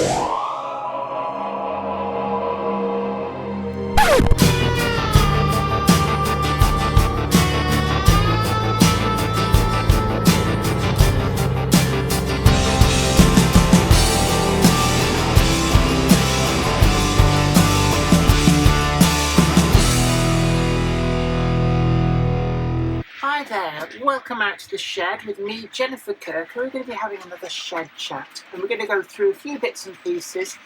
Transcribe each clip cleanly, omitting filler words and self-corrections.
Hi there, welcome out to the shed with me, Jennifer Kirk. We're going to be having another shed chat, and we're going to go through a few bits and pieces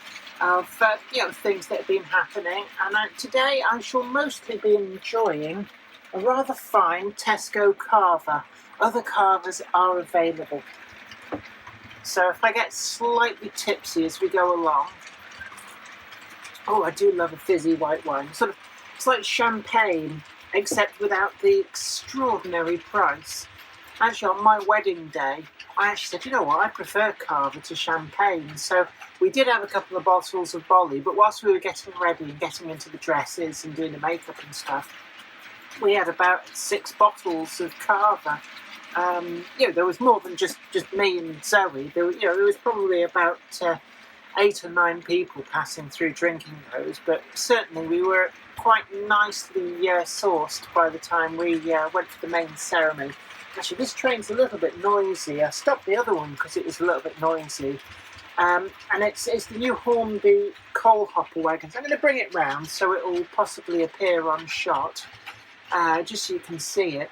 of things that have been happening. And today I shall mostly be enjoying a rather fine Tesco carver. Other carvers are available, so if I get slightly tipsy as we go along. Oh, I do love a fizzy white wine. It's like champagne, except without the extraordinary price. Actually, on my wedding day, I actually said, you know what, I prefer carver to champagne. So we did have a couple of bottles of Bolly, but whilst we were getting ready and getting into the dresses and doing the makeup and stuff, we had about 6 bottles of carver. There was more than just me and Zoe. There was probably about 8 or 9 people passing through drinking those, but certainly we were quite nicely sourced by the time we went for the main ceremony. Actually, this train's a little bit noisy. I stopped the other one because it was a little bit noisy. And it's the new Hornby coal hopper wagons. I'm going to bring it round so it will possibly appear on shot, just so you can see it.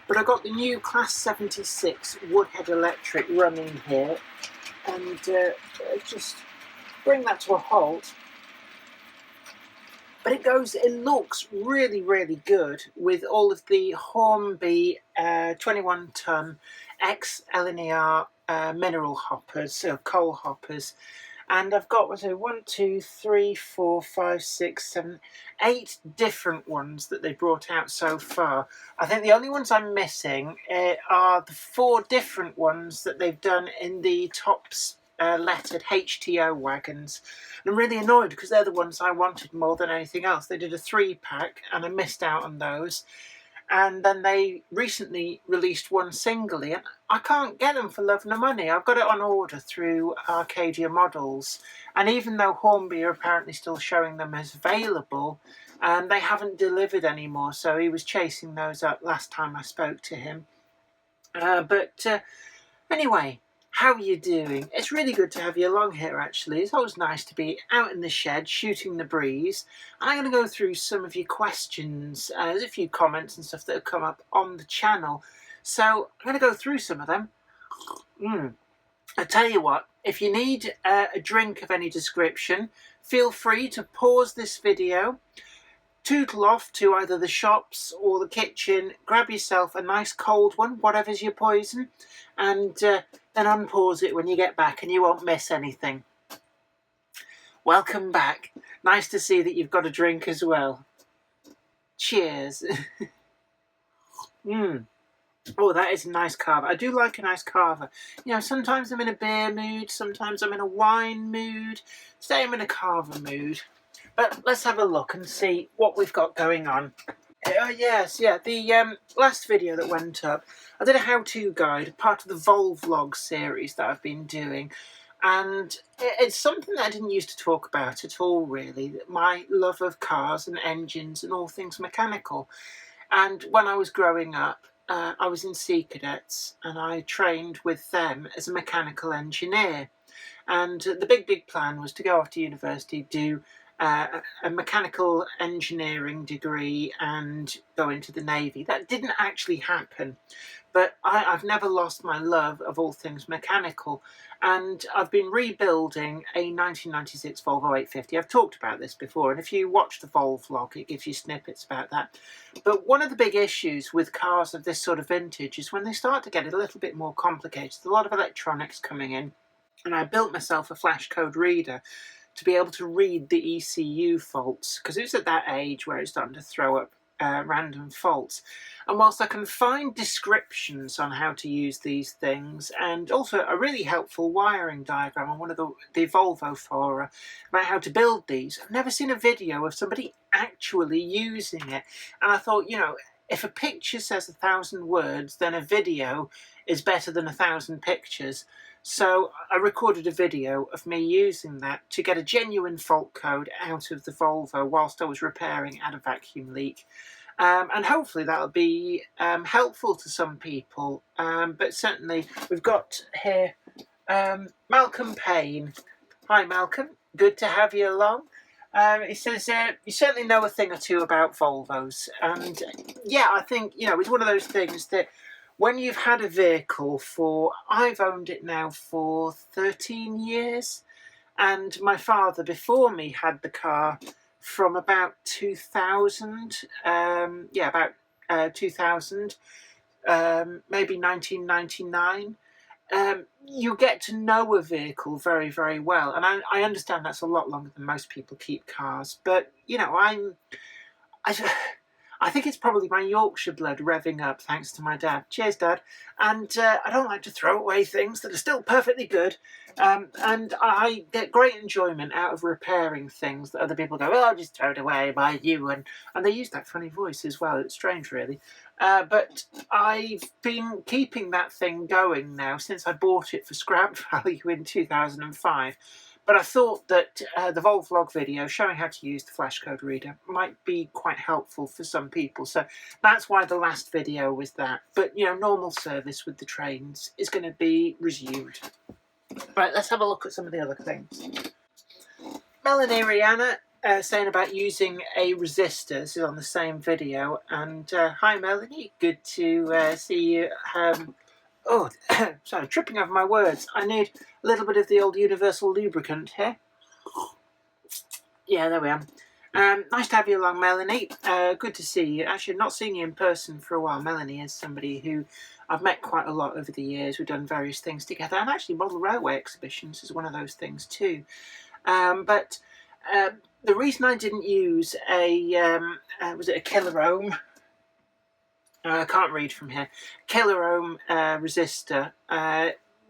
But I got the new Class 76 Woodhead Electric running here, and just bring that to a halt. But it looks really, really good with all of the Hornby 21-ton ex-LNER mineral hoppers, coal hoppers. And I've got 8 different ones that they brought out so far. I think the only ones I'm missing are the 4 different ones that they've done in the tops lettered HTO wagons. And I'm really annoyed because they're the ones I wanted more than anything else. They did a 3-pack and I missed out on those. And then they recently released one singly, and I can't get them for love nor money. I've got it on order through Arcadia Models, and even though Hornby are apparently still showing them as available, they haven't delivered anymore. So he was chasing those up last time I spoke to him. Anyway, how are you doing? It's really good to have you along here, actually. It's always nice to be out in the shed, shooting the breeze. And I'm going to go through some of your questions. There's a few comments and stuff that have come up on the channel. So I'm going to go through some of them. I tell you what, if you need a drink of any description, feel free to pause this video, tootle off to either the shops or the kitchen, grab yourself a nice cold one, whatever's your poison, and then unpause it when you get back and you won't miss anything. Welcome back. Nice to see that you've got a drink as well. Cheers. Oh, that is a nice carver. I do like a nice carver. Sometimes I'm in a beer mood, sometimes I'm in a wine mood. Today I'm in a carver mood. But let's have a look and see what we've got going on. The last video that went up, I did a how-to guide, part of the Volvlog series that I've been doing. And it's something that I didn't used to talk about at all, really. My love of cars and engines and all things mechanical. And when I was growing up, I was in Sea Cadets and I trained with them as a mechanical engineer. And the big plan was to go off to university, do a mechanical engineering degree and go into the Navy. That didn't actually happen, but I've never lost my love of all things mechanical, and I've been rebuilding a 1996 Volvo 850. I've talked about this before, and if you watch the Volvlog, it gives you snippets about that. But one of the big issues with cars of this sort of vintage is when they start to get a little bit more complicated, a lot of electronics coming in, and I built myself a flash code reader to be able to read the ECU faults, because it was at that age where it's starting to throw up random faults. And whilst I can find descriptions on how to use these things, and also a really helpful wiring diagram on one of the Volvo fora about how to build these, I've never seen a video of somebody actually using it. And I thought, if a picture says 1,000 words, then a video is better than 1,000 pictures. So I recorded a video of me using that to get a genuine fault code out of the Volvo whilst I was repairing at a vacuum leak. And hopefully that'll be helpful to some people. But certainly we've got here Malcolm Payne. Hi Malcolm, good to have you along. He says, you certainly know a thing or two about Volvos. And yeah, I think, it's one of those things that when you've had a vehicle for, I've owned it now for 13 years. And my father before me had the car from about 2000, about 2000, maybe 1999. You get to know a vehicle very, very well. And I understand that's a lot longer than most people keep cars. But, I think it's probably my Yorkshire blood revving up, thanks to my dad. Cheers, Dad. And I don't like to throw away things that are still perfectly good. And I get great enjoyment out of repairing things that other people go, I'll just throw it away by you. And they use that funny voice as well. It's strange, really. But I've been keeping that thing going now since I bought it for scrap value in 2005. But I thought that the Volvlog video showing how to use the flashcode reader might be quite helpful for some people. So that's why the last video was that. But, normal service with the trains is going to be resumed. Right, let's have a look at some of the other things. Melanie Rihanna saying about using a resistor. This is on the same video. And hi, Melanie. Good to see you. Oh, sorry, tripping over my words. I need a little bit of the old universal lubricant here. Yeah, there we are. Nice to have you along, Melanie. Good to see you. Actually, I've not seen you in person for a while. Melanie is somebody who I've met quite a lot over the years. We've done various things together. And actually, model railway exhibitions is one of those things too. But the reason I didn't use was it a killer ohm? I can't read from here. Killer ohm resistor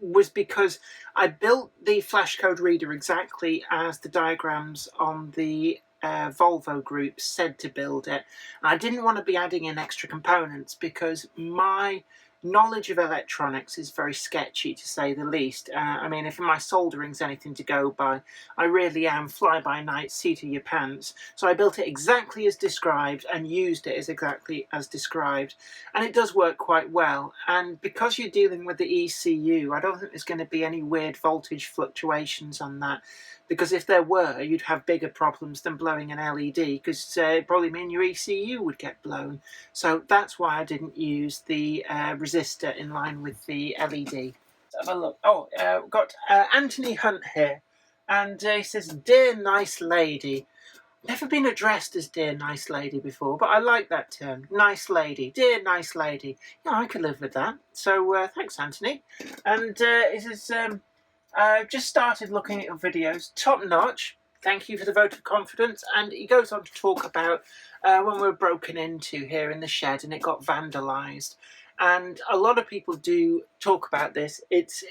was because I built the flashcode reader exactly as the diagrams on the Volvo group said to build it. I didn't want to be adding in extra components because my knowledge of electronics is very sketchy, to say the least. I mean, if my soldering's anything to go by, I really am fly-by-night, seat of your pants. So I built it exactly as described and used it as exactly as described. And it does work quite well. And because you're dealing with the ECU, I don't think there's going to be any weird voltage fluctuations on that. Because if there were, you'd have bigger problems than blowing an LED, because it probably mean your ECU would get blown. So that's why I didn't use the resistor in line with the LED. Let's have a look. Oh, we've got Anthony Hunt here, and he says, "Dear nice lady." Never been addressed as dear nice lady before, but I like that term, nice lady, dear nice lady. Yeah, I could live with that. So thanks, Anthony. And he says, I've just started looking at your videos, top notch. Thank you for the vote of confidence. And he goes on to talk about when we were broken into here in the shed and it got vandalised. And a lot of people do talk about this. It's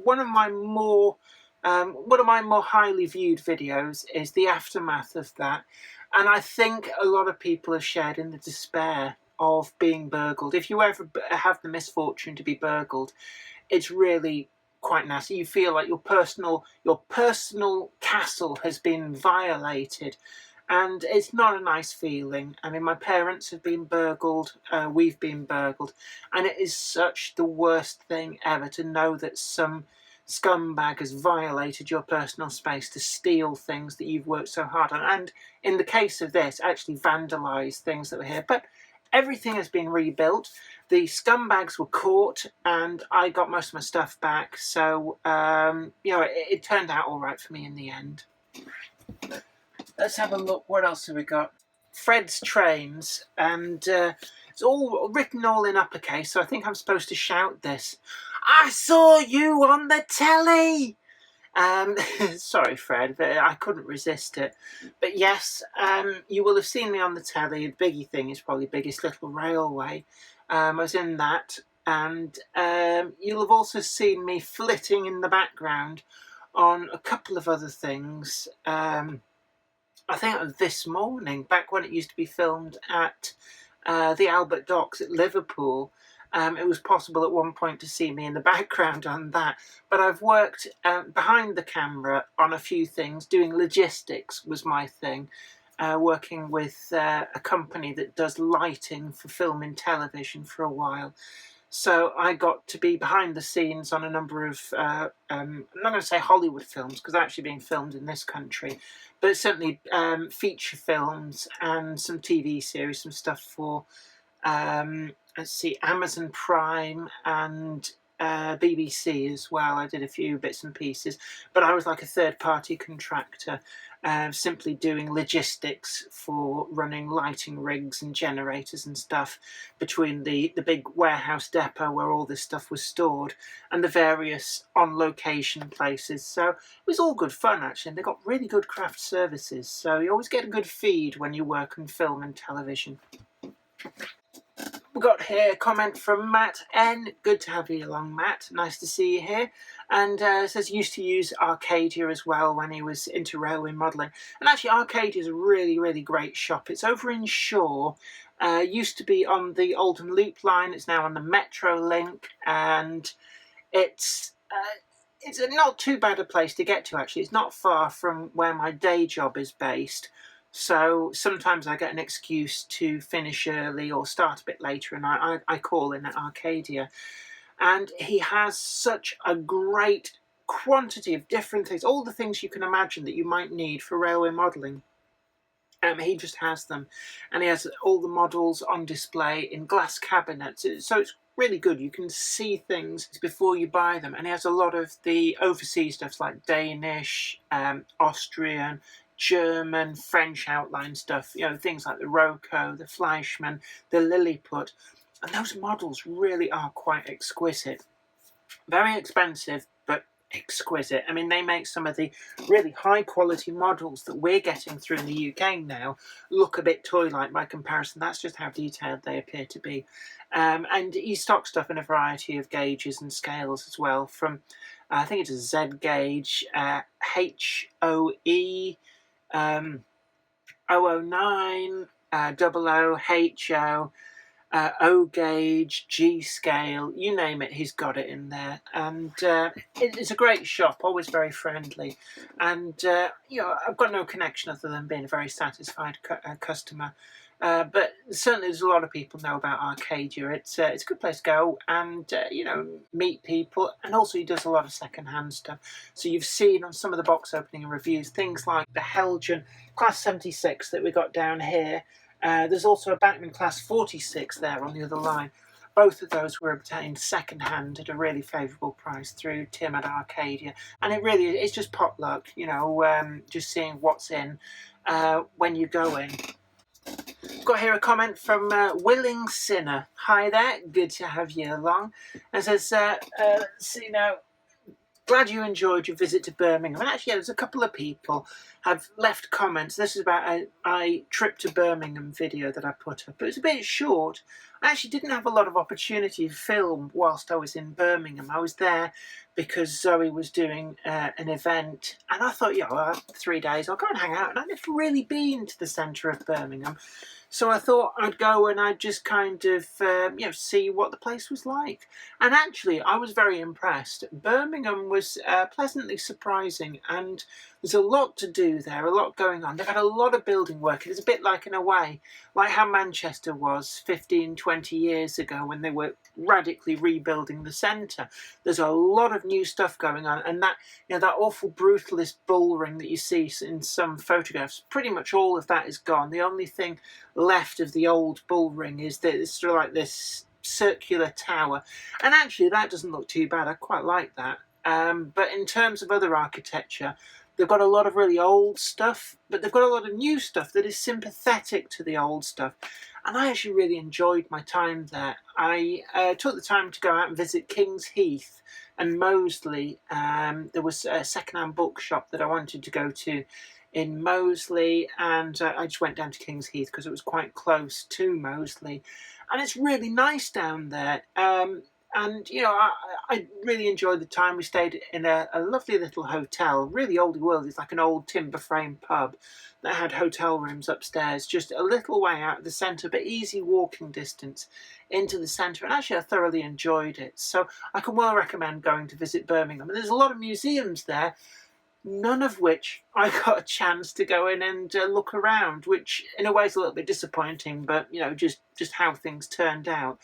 one of my more highly viewed videos is the aftermath of that. And I think a lot of people have shared in the despair of being burgled. If you ever have the misfortune to be burgled, it's really quite nasty. You feel like your personal castle has been violated, and it's not a nice feeling. I mean, my parents have been burgled, we've been burgled, and it is such the worst thing ever to know that some scumbag has violated your personal space to steal things that you've worked so hard on, and in the case of this, actually vandalise things that were here. But everything has been rebuilt. The scumbags were caught, and I got most of my stuff back. So, it turned out all right for me in the end. Let's have a look. What else have we got? Fred's Trains, and it's all written all in uppercase. So I think I'm supposed to shout this. I saw you on the telly. Sorry, Fred, but I couldn't resist it. But yes, you will have seen me on the telly. The biggie thing is probably Biggest Little Railway. I was in that, and you'll have also seen me flitting in the background on a couple of other things. I think it was this morning, back when it used to be filmed at the Albert Docks at Liverpool. It was possible at one point to see me in the background on that, but I've worked behind the camera on a few things. Doing logistics was my thing, working with a company that does lighting for film and television for a while. So I got to be behind the scenes on a number of, I'm not going to say Hollywood films, because they're actually being filmed in this country, but certainly feature films and some TV series, some stuff for, let's see, Amazon Prime and BBC as well. I did a few bits and pieces, but I was like a third-party contractor, simply doing logistics for running lighting rigs and generators and stuff between the big warehouse depot where all this stuff was stored and the various on-location places. So it was all good fun, actually, and they got really good craft services, so you always get a good feed when you work on film and television. We got here a comment from Matt N. Good to have you along, Matt. Nice to see you here. And says used to use Arcadia as well when he was into railway modelling. And actually, Arcadia is a really, really great shop. It's over in Shaw. Used to be on the Oldham Loop line. It's now on the Metro Link, and it's not too bad a place to get to. Actually, it's not far from where my day job is based. So sometimes I get an excuse to finish early or start a bit later, and I call in at Arcadia. And he has such a great quantity of different things, all the things you can imagine that you might need for railway modelling. He just has them, and he has all the models on display in glass cabinets, so it's really good. You can see things before you buy them, and he has a lot of the overseas stuff like Danish, Austrian, German, French outline stuff, you know, things like the Roco, the Fleischmann, the Lilliput, and those models really are quite exquisite. Very expensive, but exquisite. I mean, they make some of the really high quality models that we're getting through in the UK now look a bit toy-like by comparison. That's just how detailed they appear to be. And he stocks stuff in a variety of gauges and scales as well, from I think it's a Z gauge, HOE, 009, 00, HO, O gauge, G scale, you name it, he's got it in there. And it's a great shop, always very friendly. And you know, I've got no connection other than being a very satisfied customer. But certainly there's a lot of people know about Arcadia. It's a good place to go and, you know, meet people. And also he does a lot of second-hand stuff. So you've seen on some of the box opening and reviews, things like the Helgen Class 76 that we got down here. There's also a Bachmann Class 46 there on the other line. Both of those were obtained second-hand at a really favourable price through Tim at Arcadia. And it really is just potluck, you know, just seeing what's in when you go in. Got here a comment from Willing Sinner. Hi there, good to have you along. And says, let's see now, glad you enjoyed your visit to Birmingham. And actually, yeah, there's a couple of people have left comments. This is about a trip to Birmingham video that I put up. It was a bit short. I actually didn't have a lot of opportunity to film whilst I was in Birmingham. I was there because Zoe was doing an event, and I thought, yeah, well, 3 days, I'll go and hang out. And I'd never really been to the centre of Birmingham. So I thought I'd go and I'd just kind of, you know, see what the place was like. And actually, I was very impressed. Birmingham was pleasantly surprising, and there's a lot to do there, a lot going on. They've had a lot of building work. It's a bit like, in a way, like how Manchester was 15, 20 years ago when they were radically rebuilding the centre. There's a lot of new stuff going on, and that, you know, that awful brutalist bull ring that you see in some photographs, pretty much all of that is gone. The only thing left of the old bull ring is that it's sort of like this circular tower, and actually that doesn't look too bad. I quite like that. But in terms of other architecture, they've got a lot of really old stuff, but they've got a lot of new stuff that is sympathetic to the old stuff. And I actually really enjoyed my time there. I took the time to go out and visit King's Heath and Moseley. There was a second-hand bookshop that I wanted to go to in Moseley, and I just went down to King's Heath because it was quite close to Moseley. And it's really nice down there. And, you know, I really enjoyed the time. We stayed in a lovely little hotel, really oldie world. It's like an old timber frame pub that had hotel rooms upstairs, just a little way out of the centre, but easy walking distance into the centre. And actually, I thoroughly enjoyed it. So I can well recommend going to visit Birmingham. And there's a lot of museums there, none of which I got a chance to go in and look around, which in a way is a little bit disappointing, but, you know, just how things turned out.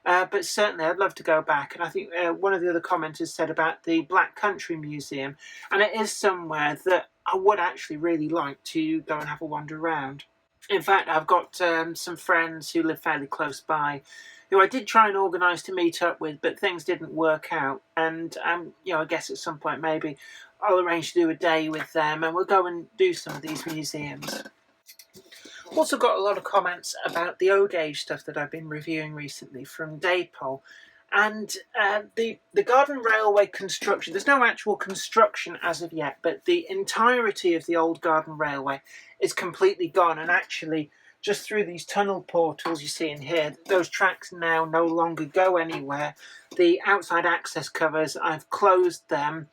But certainly I'd love to go back. And I think one of the other commenters said about the Black Country Museum, and it is somewhere that I would actually really like to go and have a wander around. In fact, I've got some friends who live fairly close by who I did try and organise to meet up with, but things didn't work out. And, you know, I guess at some point maybe I'll arrange to do a day with them and we'll go and do some of these museums. Also got a lot of comments about the Ode Age stuff that I've been reviewing recently from Daypol. And the Garden Railway construction, there's no actual construction as of yet, but the entirety of the old Garden Railway is completely gone. And actually, just through these tunnel portals you see in here, those tracks now no longer go anywhere. The outside access covers, I've closed them.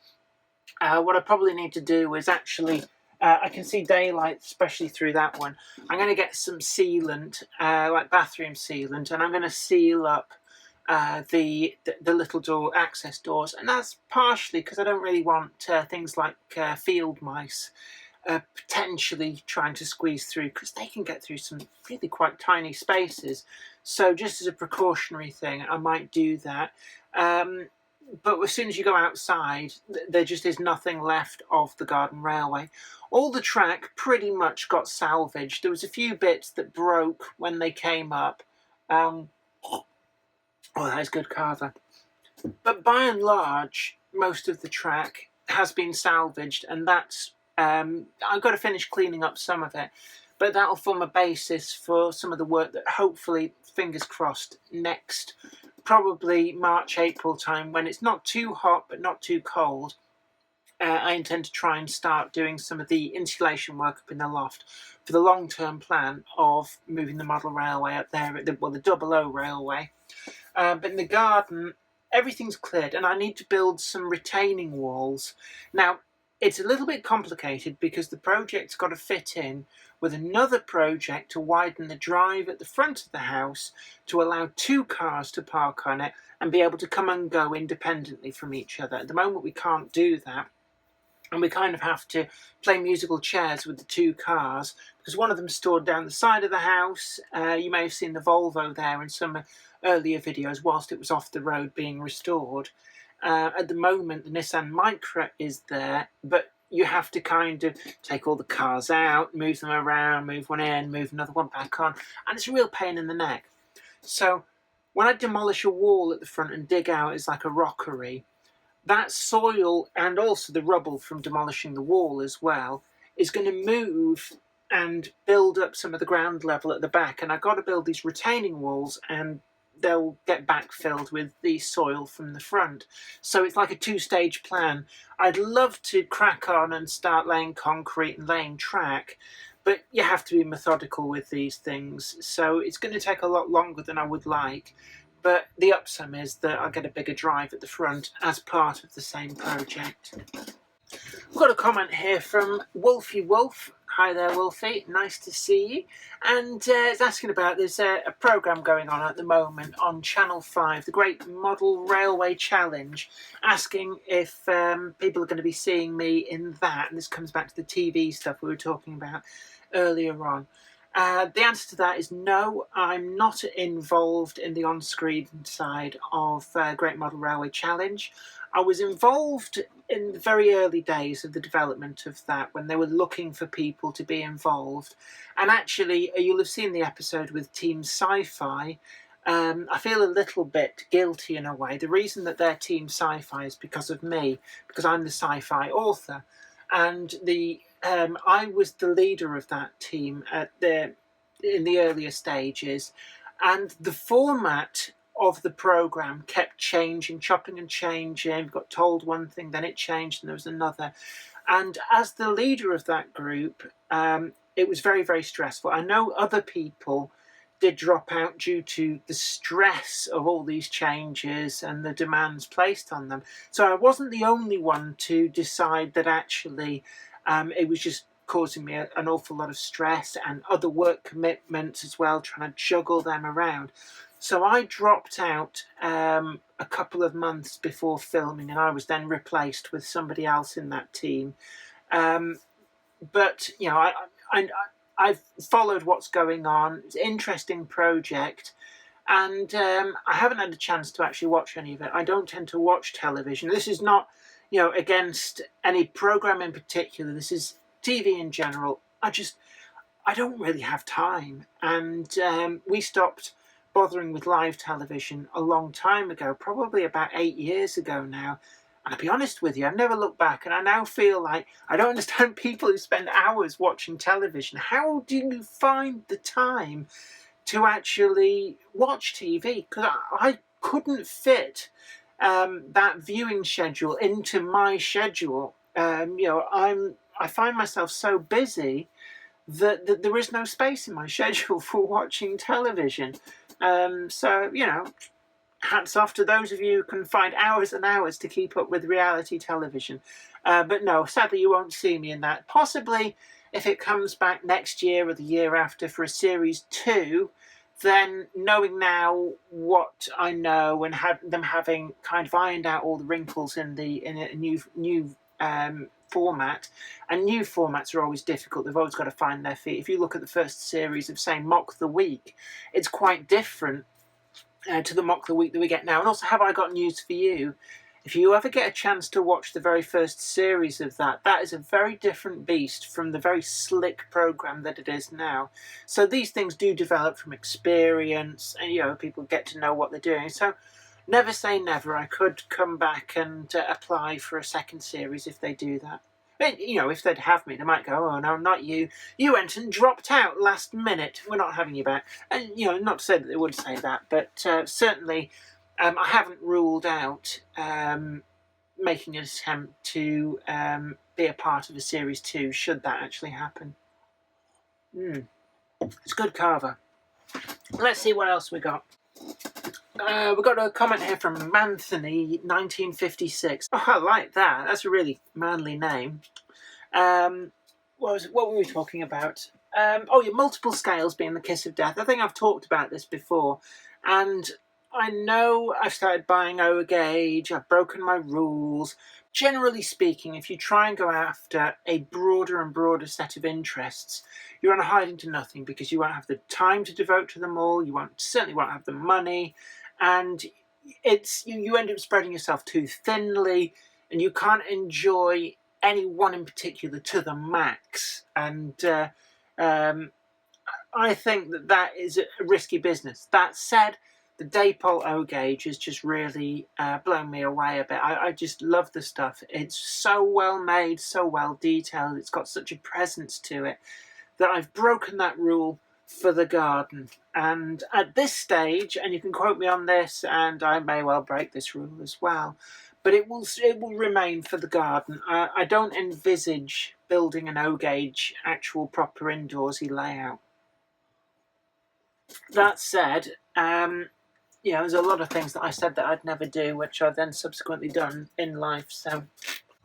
What I probably need to do is actually... I can see daylight, especially through that one. I'm going to get some sealant, like bathroom sealant, and I'm going to seal up the little door access doors. And that's partially because I don't really want things like field mice potentially trying to squeeze through, because they can get through some really quite tiny spaces. So just as a precautionary thing, I might do that. But as soon as you go outside, there just is nothing left of the Garden Railway. All the track pretty much got salvaged. There was a few bits that broke when they came up. Oh, that is good carver. But by and large, most of the track has been salvaged, and that's... I've got to finish cleaning up some of it. But that'll form a basis for some of the work that hopefully, fingers crossed, next... probably March, April time, when it's not too hot but not too cold, I intend to try and start doing some of the insulation work up in the loft for the long-term plan of moving the model railway up there, the double O railway. But in the garden, everything's cleared, and I need to build some retaining walls. Now, it's a little bit complicated because the project's got to fit in with another project to widen the drive at the front of the house to allow 2 cars to park on it and be able to come and go independently from each other. At the moment we can't do that, and we kind of have to play musical chairs with the 2 cars because one of them's stored down the side of the house. You may have seen the Volvo there in some earlier videos whilst it was off the road being restored. At the moment the Nissan Micra is there, but you have to kind of take all the cars out, move them around, move one in, move another one back on, and it's a real pain in the neck. So when I demolish a wall at the front and dig out as like a rockery, that soil and also the rubble from demolishing the wall as well is going to move and build up some of the ground level at the back, and I've got to build these retaining walls and they'll get backfilled with the soil from the front. So it's like a 2-stage plan. I'd love to crack on and start laying concrete and laying track, but you have to be methodical with these things. So it's going to take a lot longer than I would like. But the upsum is that I'll get a bigger drive at the front as part of the same project. We've got a comment here from Wolfie Wolf. Hi there, Wolfie. Nice to see you. And it's asking about, there's a programme going on at the moment on Channel 5, the Great Model Railway Challenge, asking if people are going to be seeing me in that. And this comes back to the TV stuff we were talking about earlier on. The answer to that is no, I'm not involved in the on-screen side of Great Model Railway Challenge. I was involved in the very early days of the development of that, when they were looking for people to be involved. And actually, you'll have seen the episode with Team Sci-Fi. I feel a little bit guilty in a way. The reason that they're Team Sci-Fi is because of me, because I'm the sci-fi author. And I was the leader of that team in the earlier stages, and the format of the programme kept changing, chopping and changing. We got told one thing, then it changed, and there was another. And as the leader of that group, it was very, very stressful. I know other people did drop out due to the stress of all these changes and the demands placed on them. So I wasn't the only one to decide that actually it was just causing me an awful lot of stress and other work commitments as well, trying to juggle them around. So I dropped out a couple of months before filming, and I was then replaced with somebody else in that team. But you know, I've followed what's going on. It's an interesting project, and I haven't had a chance to actually watch any of it. I don't tend to watch television. This is not, you know, against any program in particular. This is TV in general. I don't really have time, and we stopped bothering with live television a long time ago, probably about 8 years ago now. And I'll be honest with you, I've never looked back, and I now feel like I don't understand people who spend hours watching television. How do you find the time to actually watch TV? Because I couldn't fit that viewing schedule into my schedule. You know, I find myself so busy that there is no space in my schedule for watching television. So, you know, hats off to those of you who can find hours and hours to keep up with reality television. But no, sadly you won't see me in that. Possibly if it comes back next year or the year after for a series 2, then knowing now what I know and them having kind of ironed out all the wrinkles in a new format, and new formats are always difficult. They've always got to find their feet. If you look at the first series of, say, Mock the Week, it's quite different to the Mock the Week that we get now. And also, have I got news for you? If you ever get a chance to watch the very first series of that is a very different beast from the very slick program that it is now. So these things do develop from experience, and you know, people get to know what they're doing. So never say never. I could come back and apply for a second series if they do that. But, you know, if they'd have me, they might go, oh, no, not you. You went and dropped out last minute. We're not having you back. And, you know, not to say that they would say that, but certainly I haven't ruled out making an attempt to be a part of a Series 2, should that actually happen. It's good carver. Let's see what else we got. We've got a comment here from Anthony, 1956. Oh, I like that. That's a really manly name. What were we talking about? Oh, yeah, multiple scales being the kiss of death. I think I've talked about this before. And I know I've started buying O gauge. I've broken my rules. Generally speaking, if you try and go after a broader and broader set of interests, you're on a hiding to nothing, because you won't have the time to devote to them all. You certainly won't have the money. And you end up spreading yourself too thinly, and you can't enjoy any one in particular to the max. And I think that is a risky business. That said, the Daypol O gauge has just really blown me away a bit. I just love the stuff. It's so well made, so well detailed. It's got such a presence to it that I've broken that rule for the garden. And at this stage, and you can quote me on this, and I may well break this rule as well, but it will remain for the garden. I don't envisage building an O gauge actual proper indoorsy layout. That said, you know, there's a lot of things that I said that I'd never do, which I've then subsequently done in life. So,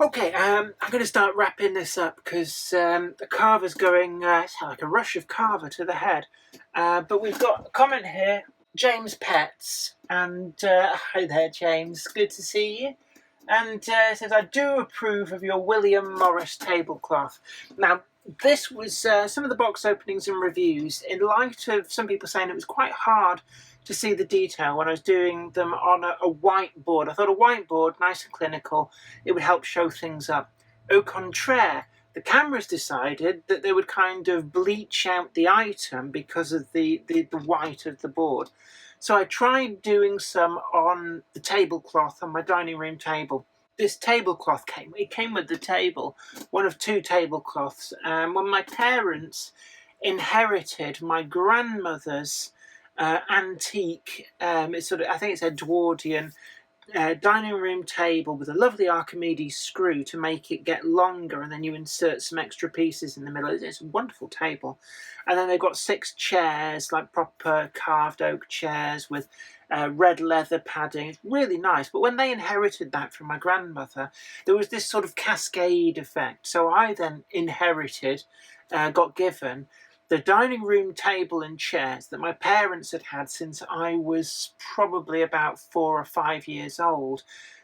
okay, I'm going to start wrapping this up, because the carver's going, it's like a rush of carver to the head. But we've got a comment here, James Pets, and hi there, James, good to see you. And it says, I do approve of your William Morris tablecloth. Now, this was some of the box openings and reviews, in light of some people saying it was quite hard to see the detail when I was doing them on a whiteboard. I thought a whiteboard, nice and clinical, it would help show things up. Au contraire, the cameras decided that they would kind of bleach out the item because of the white of the board. So I tried doing some on the tablecloth on my dining room table. This tablecloth came with the table, one of 2 tablecloths. When my parents inherited my grandmother's antique, it's sort of, I think it's Edwardian dining room table with a lovely Archimedes screw to make it get longer, and then you insert some extra pieces in the middle. It's a wonderful table. And then they've got 6 chairs, like proper carved oak chairs with red leather padding. It's really nice. But when they inherited that from my grandmother, there was this sort of cascade effect. So I then inherited, got given the dining room table and chairs that my parents had had since I was probably about 4 or 5 years old,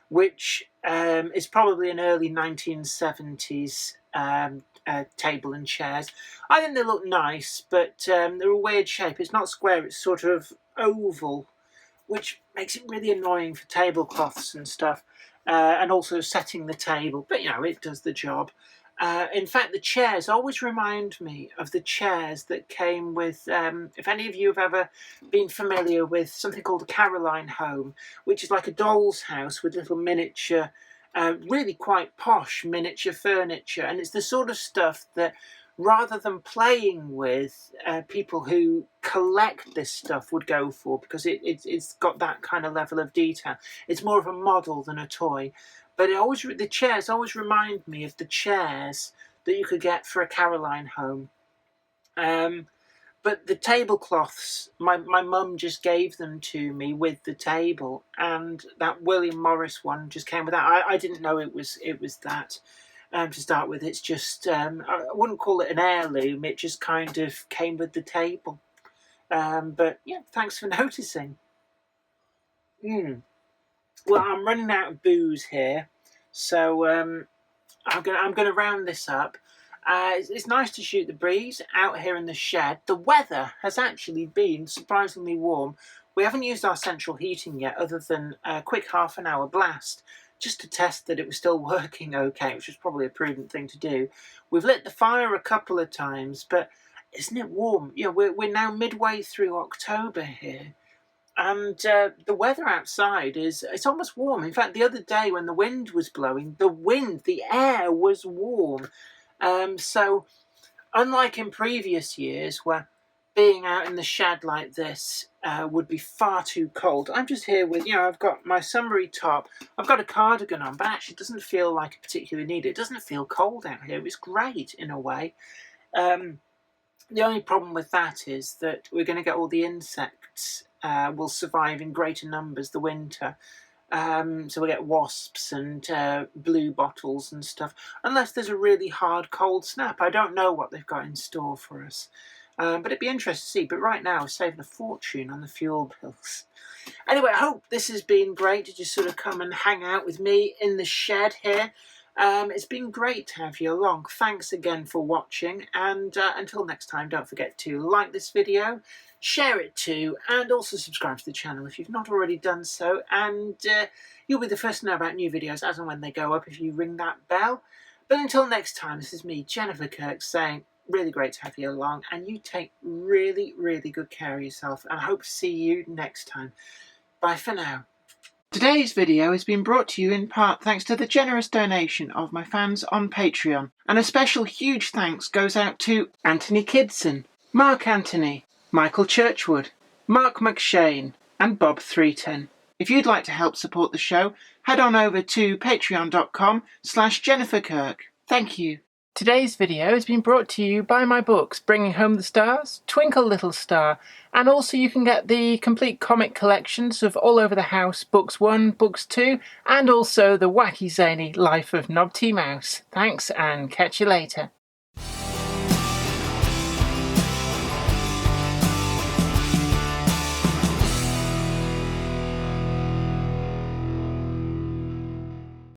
which is probably an early 1970s table and chairs. I think they look nice, but they're a weird shape. It's not square, it's sort of oval, which makes it really annoying for tablecloths and stuff, and also setting the table. But, you know, it does the job. In fact, the chairs always remind me of the chairs that came with, if any of you have ever been familiar with something called a Caroline home, which is like a doll's house with little miniature, really quite posh miniature furniture. And it's the sort of stuff that, rather than playing with, people who collect this stuff would go for, because it's got that kind of level of detail. It's more of a model than a toy. But the chairs always remind me of the chairs that you could get for a Caroline home. But the tablecloths, my mum just gave them to me with the table, and that William Morris one just came with that. I didn't know it was that. To start with, it's just, I wouldn't call it an heirloom, it just kind of came with the table. But yeah, thanks for noticing. Well, I'm running out of booze here, so I'm gonna round this up. It's nice to shoot the breeze out here in the shed. The weather has actually been surprisingly warm. We haven't used our central heating yet, other than a quick half-an-hour blast, just to test that it was still working okay, which was probably a prudent thing to do. We've lit the fire a couple of times, but isn't it warm? You know, we're now midway through October here. And the weather outside it's almost warm. In fact, the other day when the wind was blowing, the air was warm. So unlike in previous years where being out in the shed like this would be far too cold, I'm just here with, I've got my summery top, I've got a cardigan on, but actually it doesn't feel like I particularly need it. It doesn't feel cold out here. It's great in a way. The only problem with that is that we're going to get all the insects will survive in greater numbers the winter. So we'll get wasps and blue bottles and stuff, unless there's a really hard cold snap. I don't know what they've got in store for us. But it'd be interesting to see. But right now, we're saving a fortune on the fuel bills. Anyway, I hope this has been great to just sort of come and hang out with me in the shed here. It's been great to have you along. Thanks again for watching, and until next time, don't forget to like this video, share it too, and also subscribe to the channel if you've not already done so, and you'll be the first to know about new videos as and when they go up if you ring that bell. But until next time, this is me, Jennifer Kirk, saying really great to have you along, and you take really, really good care of yourself, and I hope to see you next time. Bye for now. Today's video has been brought to you in part thanks to the generous donation of my fans on Patreon, and a special huge thanks goes out to Anthony Kidson, Mark Anthony, Michael Churchwood, Mark McShane, and Bob 310. If you'd like to help support the show, head on over to patreon.com/Jennifer Kirk. Thank you. Today's video has been brought to you by my books, Bringing Home the Stars, Twinkle Little Star, and also you can get the complete comic collections of All Over the House, Books 1, Books 2, and also the wacky zany Life of Knobty Mouse. Thanks, and catch you later.